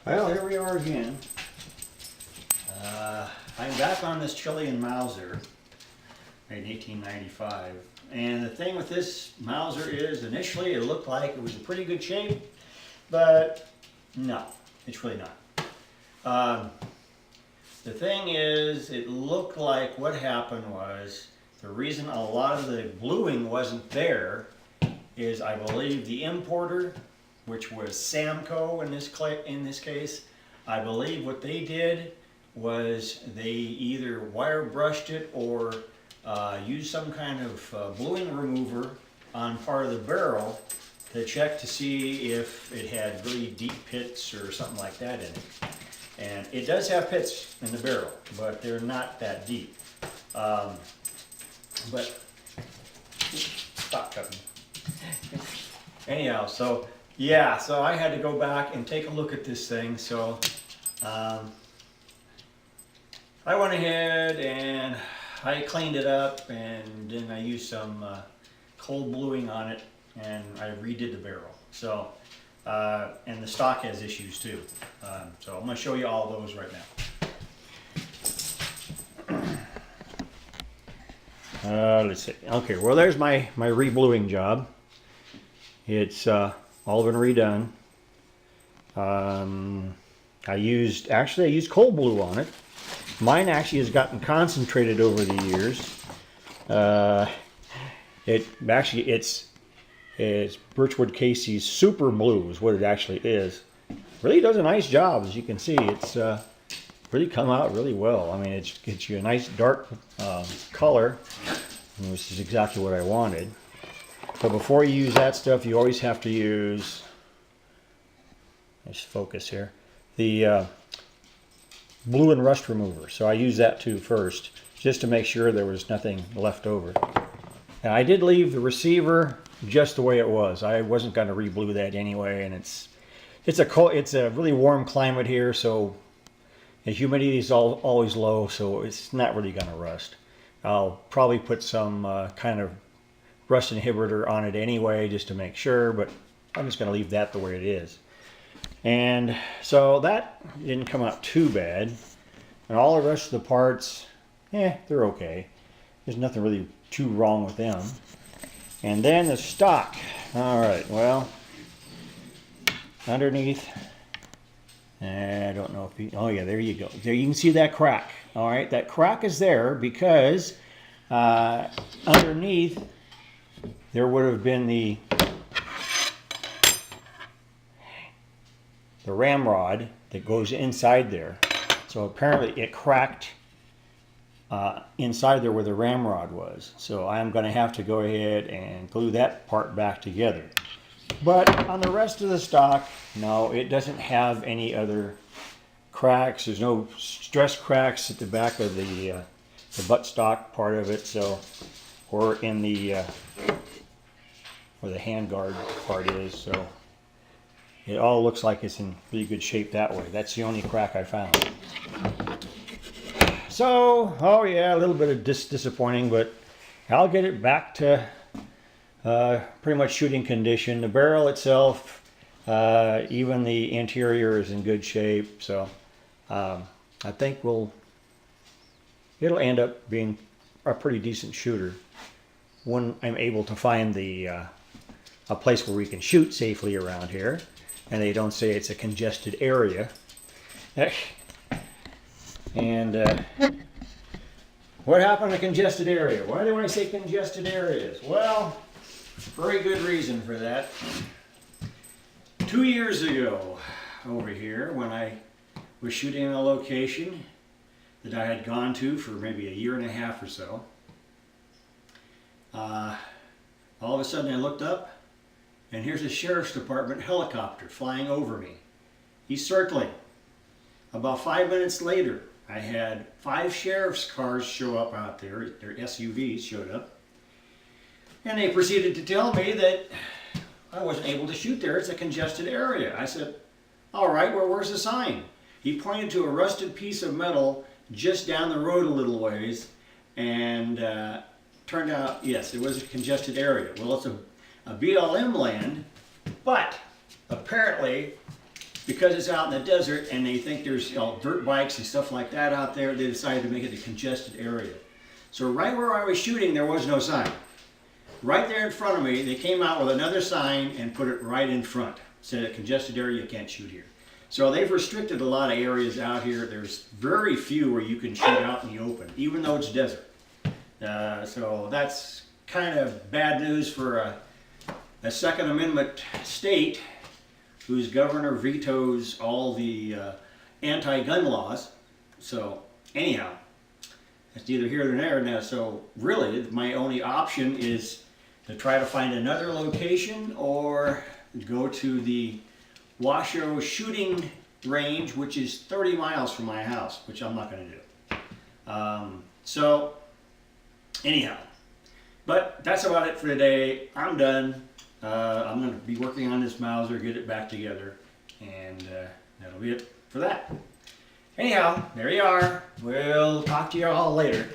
Well, here we are again. I'm back on this Chilean Mauser in 1895. And the thing with this Mauser is initially it looked like it was in pretty good shape, but no, it's really not. The thing is, it looked like what happened was the reason a lot of the bluing wasn't there is I believe the importer, which was Samco in this case, I believe what they did was they either wire brushed it or used some kind of bluing remover on part of the barrel to check to see if it had really deep pits or something like that in it. And it does have pits in the barrel, but they're not that deep. But stop cutting. Anyhow, so yeah, so I had to go back and take a look at this thing. So I went ahead and I cleaned it up, and then I used some cold bluing on it, and I redid the barrel. So and the stock has issues too. So I'm going to show you all those right now. Let's see. Okay, well there's my re-bluing job. It's all been redone. I used cold blue on it. Mine actually has gotten concentrated over the years. It's Birchwood Casey's Super Blue is what it actually is. Really does a nice job, as you can see. It's really come out really well. I mean, it gets you a nice dark color, which is exactly what I wanted. But before you use that stuff, you always have to use, let's focus here, the blue and rust remover. So I used that too first, just to make sure there was nothing left over. Now I did leave the receiver just the way it was. I wasn't going to re-blue that anyway, and it's a really warm climate here, so the humidity is always low, so it's not really going to rust. I'll probably put some kind of rust inhibitor on it anyway, just to make sure, but I'm just going to leave that the way it is. And so that didn't come out too bad. And all the rest of the parts, they're okay. There's nothing really too wrong with them. And then the stock. All right, well, underneath, I don't know if you, oh yeah, there you go. There you can see that crack. All right, that crack is there because underneath there would have been the ramrod that goes inside there. So apparently it cracked inside there where the ramrod was. So I'm going to have to go ahead and glue that part back together. But on the rest of the stock, no, it doesn't have any other cracks. There's no stress cracks at the back of the buttstock part of it, so, or in the where the handguard part is. So it all looks like it's in pretty good shape that way. That's the only crack I found. So, oh yeah, a little bit of disappointing, but I'll get it back to pretty much shooting condition. The barrel itself, even the interior is in good shape. So I think it'll end up being a pretty decent shooter when I'm able to find a place where we can shoot safely around here, and they don't say it's a congested area. And what happened to congested area? Why do I say congested areas? Well, very good reason for that. 2 years ago, over here, when I was shooting in a location that I had gone to for maybe a year and a half or so, all of a sudden I looked up, and here's a sheriff's department helicopter flying over me. He's circling. About 5 minutes later, I had 5 sheriff's cars show up out there. Their SUVs showed up. And they proceeded to tell me that I wasn't able to shoot there. It's a congested area. I said, all right, well, where's the sign? He pointed to a rusted piece of metal just down the road a little ways, and turned out, yes, it was a congested area. Well, it's a BLM land, but apparently because it's out in the desert and they think there's dirt bikes and stuff like that out there, they decided to make it a congested area. So right where I was shooting, there was no sign. Right there in front of me, they came out with another sign and put it right in front. Said a congested area, you can't shoot here. So they've restricted a lot of areas out here. There's very few where you can shoot out in the open, even though it's desert. So that's kind of bad news for a Second Amendment state whose governor vetoes all the anti-gun laws. So anyhow, it's neither here nor there now. So really, my only option is to try to find another location or go to the Washoe shooting range, which is 30 miles from my house, which I'm not going to do. So anyhow, but that's about it for today. I'm done. I'm going to be working on this Mauser, get it back together, and that'll be it for that. Anyhow, there you are. We'll talk to you all later.